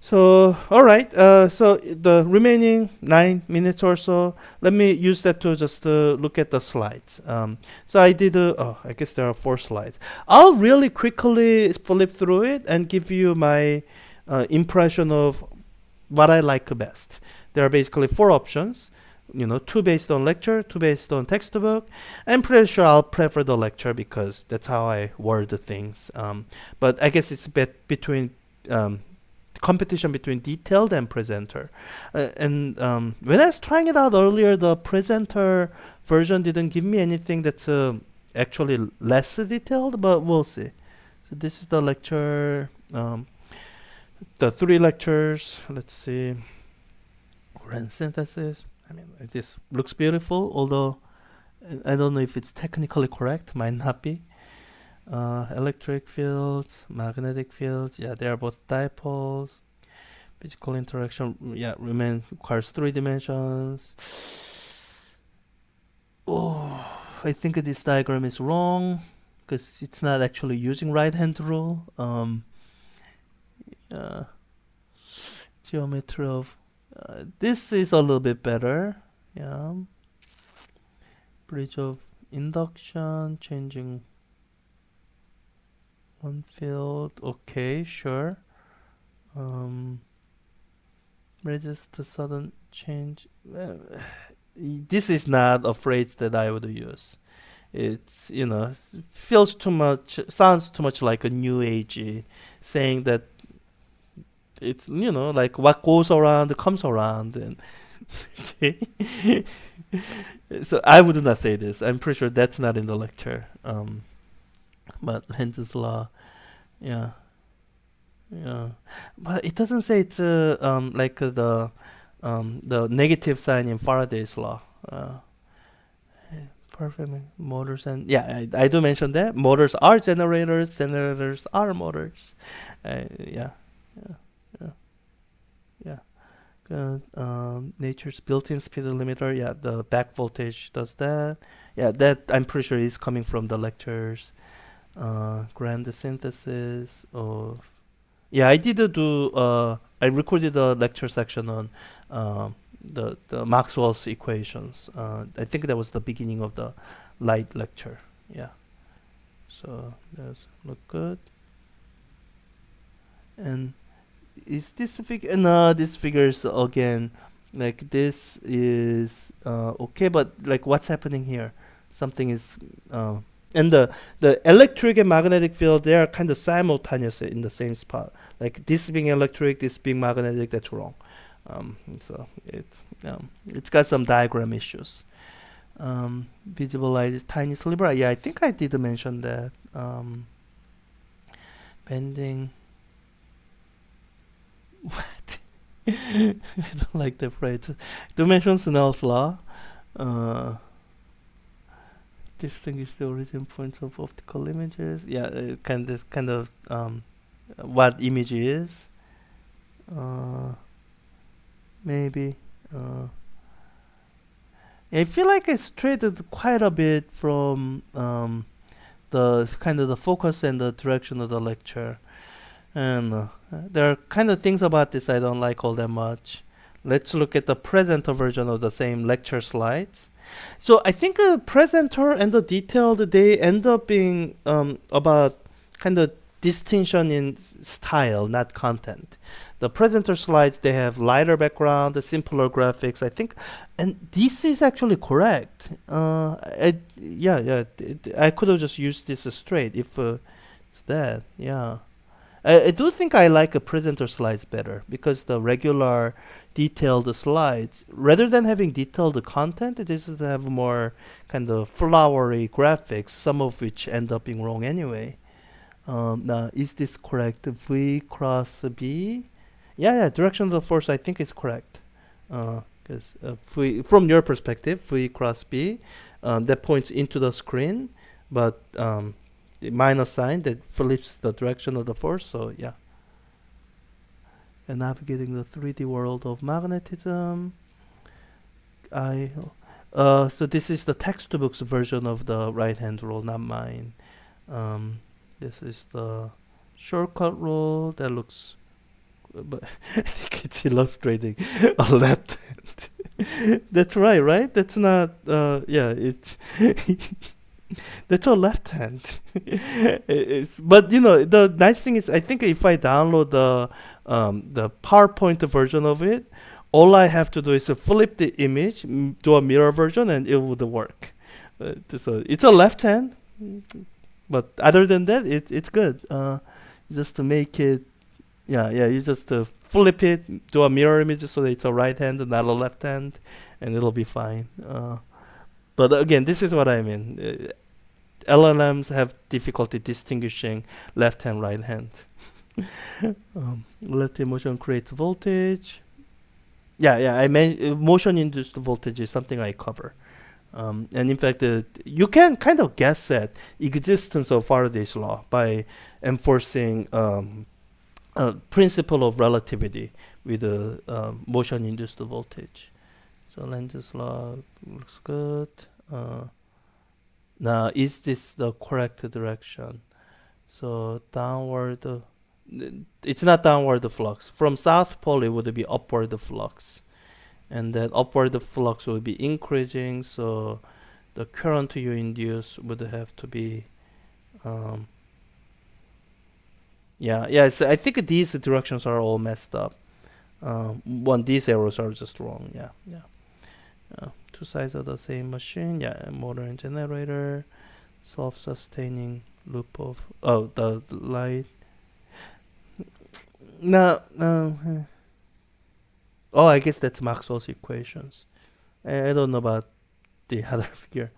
So, all right. So the remaining 9 minutes or so, let me use that to just look at the slides. So I did. I guess there are 4 slides. I'll really quickly flip through it and give you my impression of what I like best. There are basically 4 options. 2 based on lecture, 2 based on textbook. I'm pretty sure I'll prefer the lecture because that's how I word the things. But I guess it's a bit between competition between detailed and presenter. And when I was trying it out earlier, the presenter version didn't give me anything that's actually less detailed, but we'll see. So this is the lecture, the 3 lectures. Let's see. Grand synthesis. I mean, this looks beautiful, although I don't know if it's technically correct. Might not be. Electric fields, magnetic fields. Yeah, they are both dipoles. Physical interaction. Yeah, requires 3 dimensions. Oh, I think this diagram is wrong because it's not actually using right hand rule. Uh, Geometry of this is a little bit better. Yeah, bridge of induction, changing one field. Okay, sure. Resist the sudden change. This is not a phrase that I would use. It's feels too much, sounds too much like a new age saying that it's like what goes around comes around and okay. So I would not say this. I'm pretty sure that's not in the lecture. But Lenz's law, yeah. Yeah, but it doesn't say it's like the negative sign in Faraday's law. Perfect motors and yeah, I do mention that motors are generators, generators are motors. Yeah, yeah, yeah, yeah. Nature's built-in speed limiter. Yeah, the back voltage does that. Yeah, that I'm pretty sure is coming from the lectures. Grand synthesis of yeah, I did do. I recorded a lecture section on the Maxwell's equations. I think that was the beginning of the light lecture. Yeah, so that's look good. And is this figure? No, this figures again. Like this is okay, but like what's happening here? Something is and the electric and magnetic field, they are kind of simultaneous in the same spot. Like this being electric, this being magnetic, that's wrong. So it's got some diagram issues. Visible light is tiny sliver. Yeah, I think I did mention that. Bending. What? I don't like the phrase. Dimension Snell's law. Uh, distinguish the origin points of optical images. Yeah, kind of what image is. Maybe. I feel like I strayed quite a bit from the kind of the focus and the direction of the lecture, and there are kind of things about this I don't like all that much. Let's look at the presenter version of the same lecture slides. So I think the presenter and the detailed they end up being about kind of distinction in style, not content. The presenter slides they have lighter background, the simpler graphics. I think, and this is actually correct. Yeah. I could have just used this straight if it's that. Yeah. I do think I like a presenter slides better because the regular detailed slides, rather than having detailed content, it is to have more kind of flowery graphics, some of which end up being wrong anyway. Now, is this correct? V cross B? Yeah, direction of the force I think is correct. Because from your perspective, V cross B, that points into the screen, but the minus sign that flips the direction of the force. So yeah. And navigating the 3D world of magnetism. So this is the textbook's version of the right-hand rule, not mine. This is the shortcut rule that looks but I think it's illustrating a left hand. That's right? That's not. Yeah, it's that's a left hand. But the nice thing is, I think if I download the PowerPoint version of it, all I have to do is flip the image, do a mirror version, and it would work. So it's a left hand, but other than that, it's good. Just to make it, yeah, you just flip it, do a mirror image so that it's a right hand and not a left hand, and it'll be fine. But again, this is what I mean. LLMs have difficulty distinguishing left hand, right hand. Relative motion creates voltage. Yeah. I mean, motion-induced voltage is something I cover. And in fact, you can kind of guess at existence of Faraday's law by enforcing principle of relativity with the motion-induced voltage. So Lenz's law looks good. Now, is this the correct direction? So downward, it's not downward flux. From South Pole, it would be upward flux. And that upward flux will be increasing, so the current you induce would have to be, so I think these directions are all messed up. These arrows are just wrong. Yeah. Two sides of the same machine. Yeah, motor and generator, self-sustaining loop of the light. No. Oh, I guess that's Maxwell's equations. I don't know about the other figure.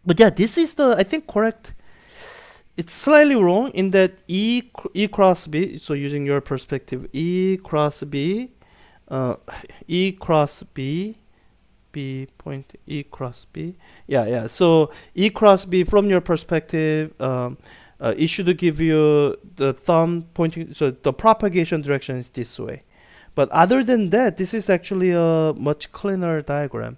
But yeah, this is I think, correct. It's slightly wrong in that E cross B, so using your perspective, E cross B, B point E cross B. Yeah. So E cross B, from your perspective, it should give you the thumb pointing, so the propagation direction is this way. But other than that, this is actually a much cleaner diagram.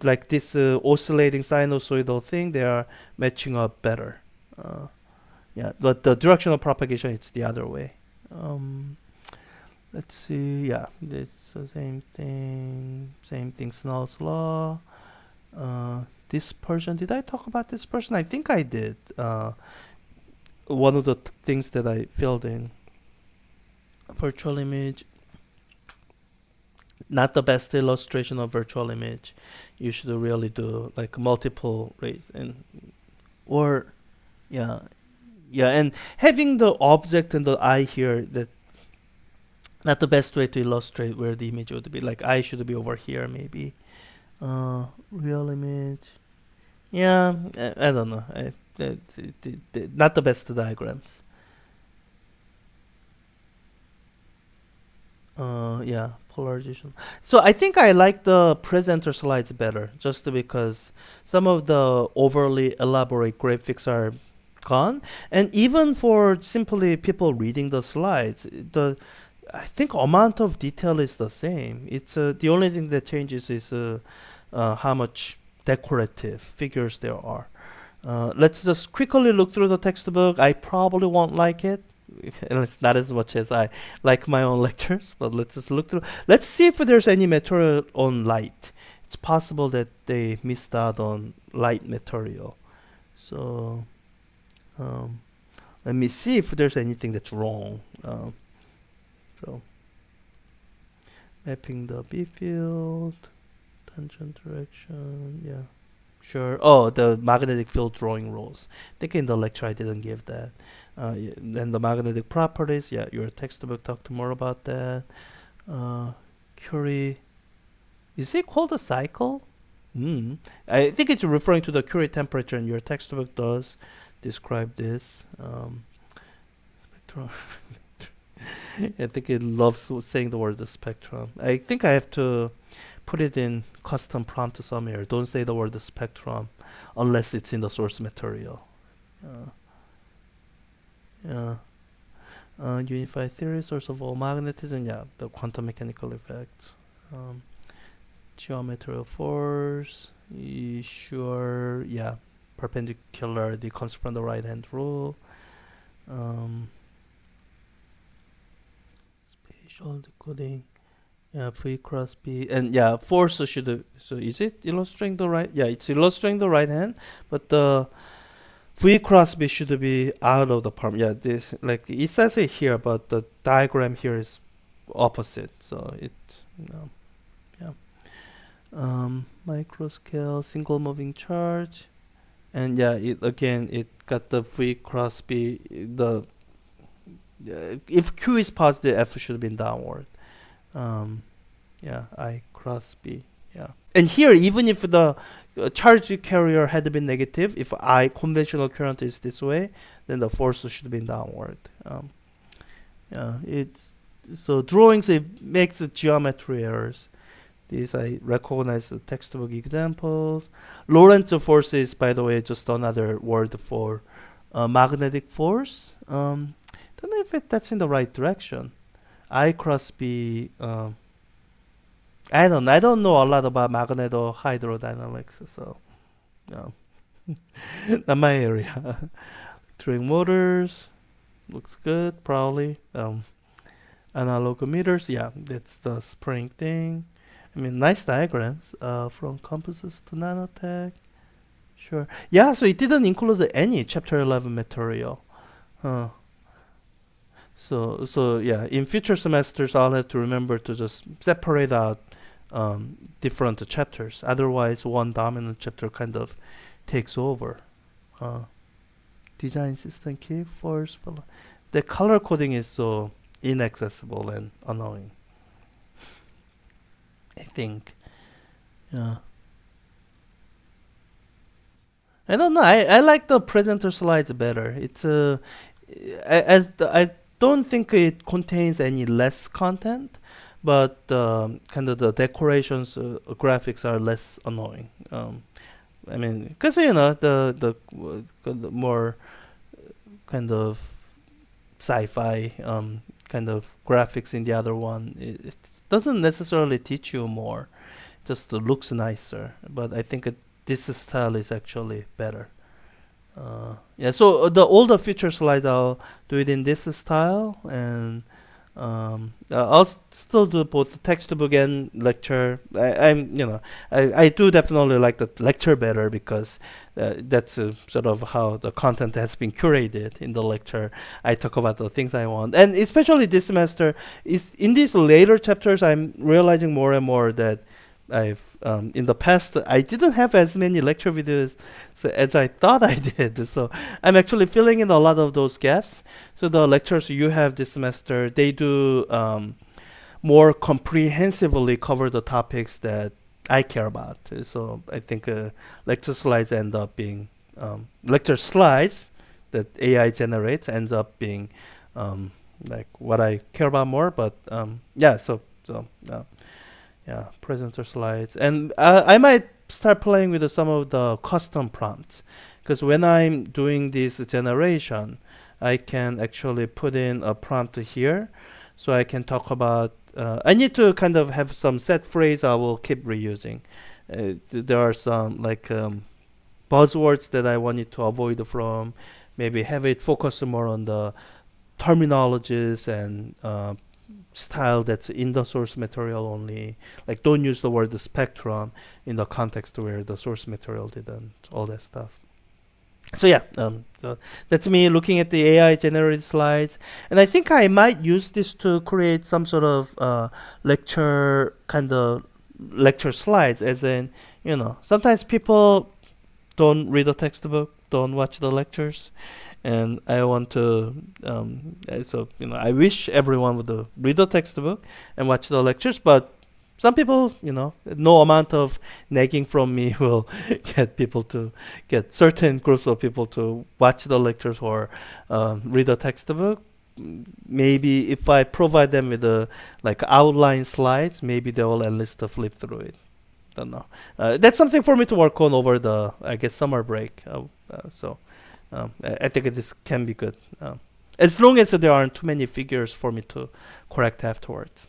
Like this oscillating sinusoidal thing, they are matching up better. But the direction of propagation, it's the other way. Let's see. Yeah, it's the same thing. Snell's law. Dispersion. Did I talk about dispersion? I think I did. One of the things that I filled in. Virtual image. Not the best illustration of virtual image. You should really do like multiple rays and and having the object and the eye here, that not the best way to illustrate where the image would be. Like eye should be over here maybe. Real image. Yeah, I don't know. Not the best diagrams. Polarization. So I think I like the presenter slides better, just because some of the overly elaborate graphics are gone, and even for simply people reading the slides, I think amount of detail is the same. It's the only thing that changes is how much decorative figures there are. Let's just quickly look through the textbook. I probably won't like it. And it's not as much as I like my own lectures, but let's just look through. Let's see if there's any material on light. It's possible that they missed out on light material. So let me see if there's anything that's wrong. So mapping the B field, tangent direction, yeah. Sure. Oh, the magnetic field drawing rules. I think in the lecture I didn't give that. And the magnetic properties, your textbook talked more about that. Curie, is it called a cycle? I think it's referring to the Curie temperature, and your textbook does describe this. Spectrum. I think it loves saying the word the spectrum. I think I have to put it in custom prompt somewhere. Don't say the word the spectrum unless it's in the source material. Unified theory, source of all magnetism, the quantum mechanical effects. Geometrical force, sure, perpendicular, the concept from the right hand rule. conceptual decoding. Yeah, V cross B, and yeah, force should. So is it illustrating the right? Yeah, it's illustrating the right hand, but the V cross B should be out of the palm. Yeah, this like it says it here, but the diagram here is opposite. So it, you yeah. Micro scale, single moving charge, and yeah, it again it got the V cross B. The if Q is positive, F should be downward. Yeah, I cross B. Yeah, and here even if the charge carrier had been negative, if I conventional current is this way, then the force should be downward. Yeah, it's so drawings it makes geometry errors. These I recognize the textbook examples. Lorentz force is, by the way, just another word for magnetic force. Don't know if that's in the right direction. I cross B. I don't know a lot about magnetohydrodynamics, so no, not my area. Electric motors looks good, probably. Analog meters, yeah, that's the spring thing. I mean, nice diagrams. From compasses to nanotech. Sure. Yeah, so it didn't include any chapter 11 material. Huh. So yeah, in future semesters, I'll have to remember to just separate out different chapters. Otherwise, one dominant chapter kind of takes over. Design system key force. The color coding is so inaccessible and annoying. I think. Yeah. I don't know. I like the presenter slides better. It's I don't think it contains any less content, but kind of the decorations, graphics are less annoying. I mean, because the more kind of sci-fi kind of graphics in the other one, it doesn't necessarily teach you more. Just looks nicer. But I think this style is actually better. Yeah, so the older future slides I'll do it in this style, and I'll still do both the textbook and lecture. I do definitely like the lecture better because that's sort of how the content has been curated in the lecture. I talk about the things I want, and especially this semester is in these later chapters. I'm realizing more and more that I've in the past I didn't have as many lecture videos as I thought I did. So I'm actually filling in a lot of those gaps. So the lectures you have this semester, they do more comprehensively cover the topics that I care about. So I think lecture slides end up being lecture slides that AI generates ends up being like what I care about more. But yeah, yeah, presenter slides, and I might start playing with some of the custom prompts, because when I'm doing this generation, I can actually put in a prompt here, so I can talk about. I need to kind of have some set phrase I will keep reusing. There are some like buzzwords that I wanted to avoid from. Maybe have it focus more on the terminologies and style that's in the source material only. Like don't use the word spectrum in the context where the source material didn't. All that stuff. So yeah, so that's me looking at the AI generated slides, and I think I might use this to create some sort of lecture kind of lecture slides. As in, sometimes people don't read the textbook, don't watch the lectures, and I want to. I wish everyone would read the textbook and watch the lectures, but some people, no amount of nagging from me will get certain groups of people to watch the lectures or read the textbook. Maybe if I provide them with like outline slides, maybe they will at least flip through it. Don't know. That's something for me to work on over the, I guess, summer break. I think this can be good. As long as there aren't too many figures for me to correct afterwards.